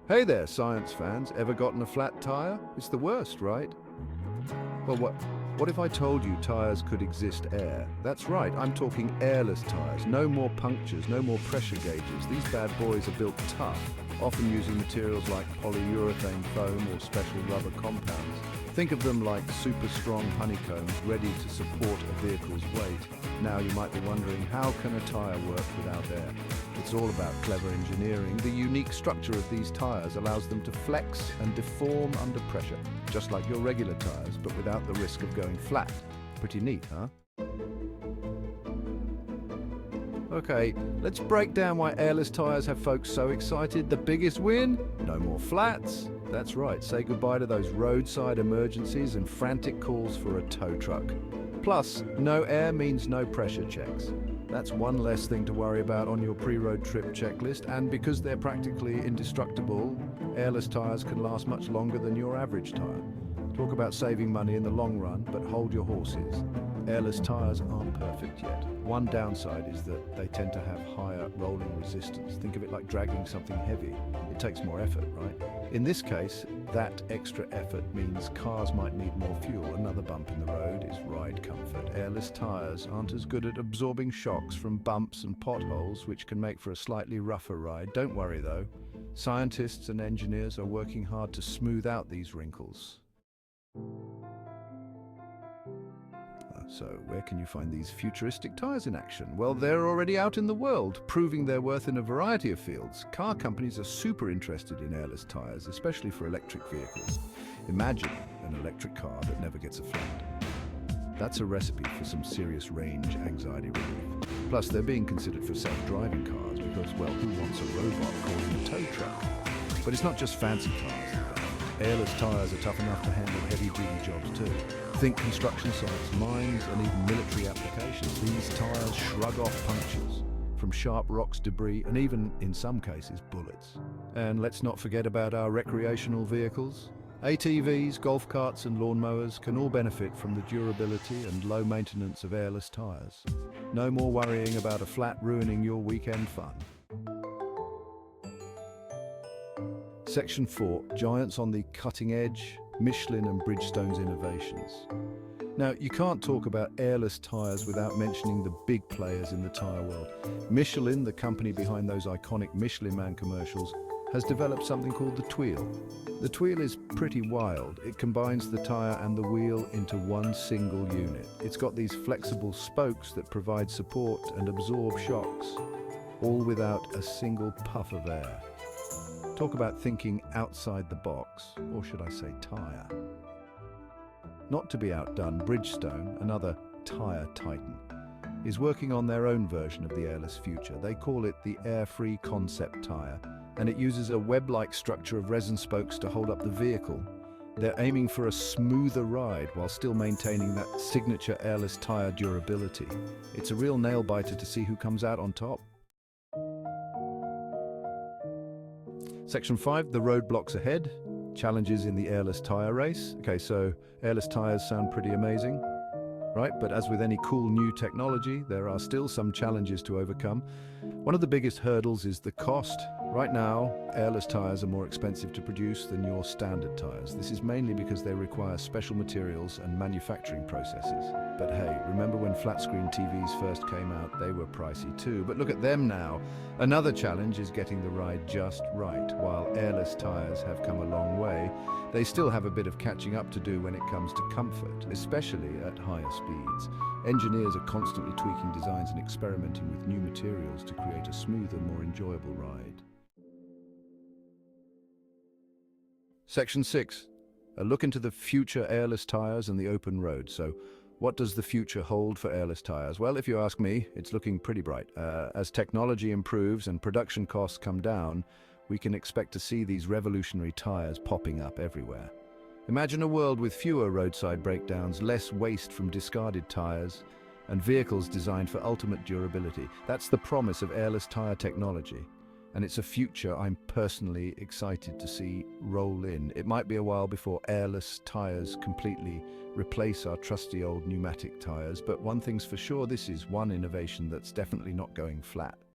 Hey there, science fans. Ever gotten a flat tire? It's the worst, right? Well, what if I told you tires could exist air? That's right, I'm talking airless tires. No more punctures, no more pressure gauges. These bad boys are built tough, often using materials like polyurethane foam or special rubber compounds. Think of them like super strong honeycombs ready to support a vehicle's weight. Now you might be wondering, how can a tire work without air? It's all about clever engineering. The unique structure of these tires allows them to flex and deform under pressure, just like your regular tires, but without the risk of going flat. Pretty neat, huh? Okay, let's break down why airless tires have folks so excited. The biggest win? No more flats. That's right, say goodbye to those roadside emergencies and frantic calls for a tow truck. Plus, no air means no pressure checks. That's one less thing to worry about on your pre-road trip checklist, and because they're practically indestructible, airless tires can last much longer than your average tire. Talk about saving money in the long run, but hold your horses. Airless tires aren't perfect yet. One downside is that they tend to have higher rolling resistance. Think of it like dragging something heavy. It takes more effort, right? In this case, that extra effort means cars might need more fuel. Another bump in the road is ride comfort. Airless tires aren't as good at absorbing shocks from bumps and potholes, which can make for a slightly rougher ride. Don't worry though. Scientists and engineers are working hard to smooth out these wrinkles. So where can you find these futuristic tires in action? Well, they're already out in the world, proving their worth in a variety of fields. Car companies are super interested in airless tires, especially for electric vehicles. Imagine an electric car that never gets a flat. That's a recipe for some serious range anxiety relief. Plus, they're being considered for self-driving cars because, well, who wants a robot calling a tow truck? But it's not just fancy cars. Airless tires are tough enough to handle heavy-duty jobs too. Think construction sites, mines, and even military applications. These tires shrug off punctures from sharp rocks, debris, and even, in some cases, bullets. And let's not forget about our recreational vehicles. ATVs, golf carts, and lawnmowers can all benefit from the durability and low maintenance of airless tires. No more worrying about a flat ruining your weekend fun. Section 4, Giants on the Cutting Edge, Michelin and Bridgestone's Innovations. Now, you can't talk about airless tires without mentioning the big players in the tire world. Michelin, the company behind those iconic Michelin Man commercials, has developed something called the Tweel. The Tweel is pretty wild. It combines the tire and the wheel into one single unit. It's got these flexible spokes that provide support and absorb shocks, all without a single puff of air. Talk about thinking outside the box, or should I say tire. Not to be outdone, Bridgestone, another tire titan, is working on their own version of the airless future. They call it the air-free concept tire, and it uses a web-like structure of resin spokes to hold up the vehicle. They're aiming for a smoother ride while still maintaining that signature airless tire durability. It's a real nail-biter to see who comes out on top. Section 5, the roadblocks ahead, challenges in the airless tire race. Okay, so airless tires sound pretty amazing, right? But as with any cool new technology, there are still some challenges to overcome. One of the biggest hurdles is the cost. Right now, airless tires are more expensive to produce than your standard tires. This is mainly because they require special materials and manufacturing processes. But hey, remember when flat-screen TVs first came out? They were pricey too, but look at them now. Another challenge is getting the ride just right. While airless tires have come a long way, they still have a bit of catching up to do when it comes to comfort, especially at higher speeds. Engineers are constantly tweaking designs and experimenting with new materials to create a smoother, more enjoyable ride. Section 6, a look into the future airless tires and the open road. So, what does the future hold for airless tires? Well, if you ask me, it's looking pretty bright. As technology improves and production costs come down, we can expect to see these revolutionary tires popping up everywhere. Imagine a world with fewer roadside breakdowns, less waste from discarded tires, and vehicles designed for ultimate durability. That's the promise of airless tire technology. And it's a future I'm personally excited to see roll in. It might be a while before airless tires completely replace our trusty old pneumatic tires, but one thing's for sure, this is one innovation that's definitely not going flat.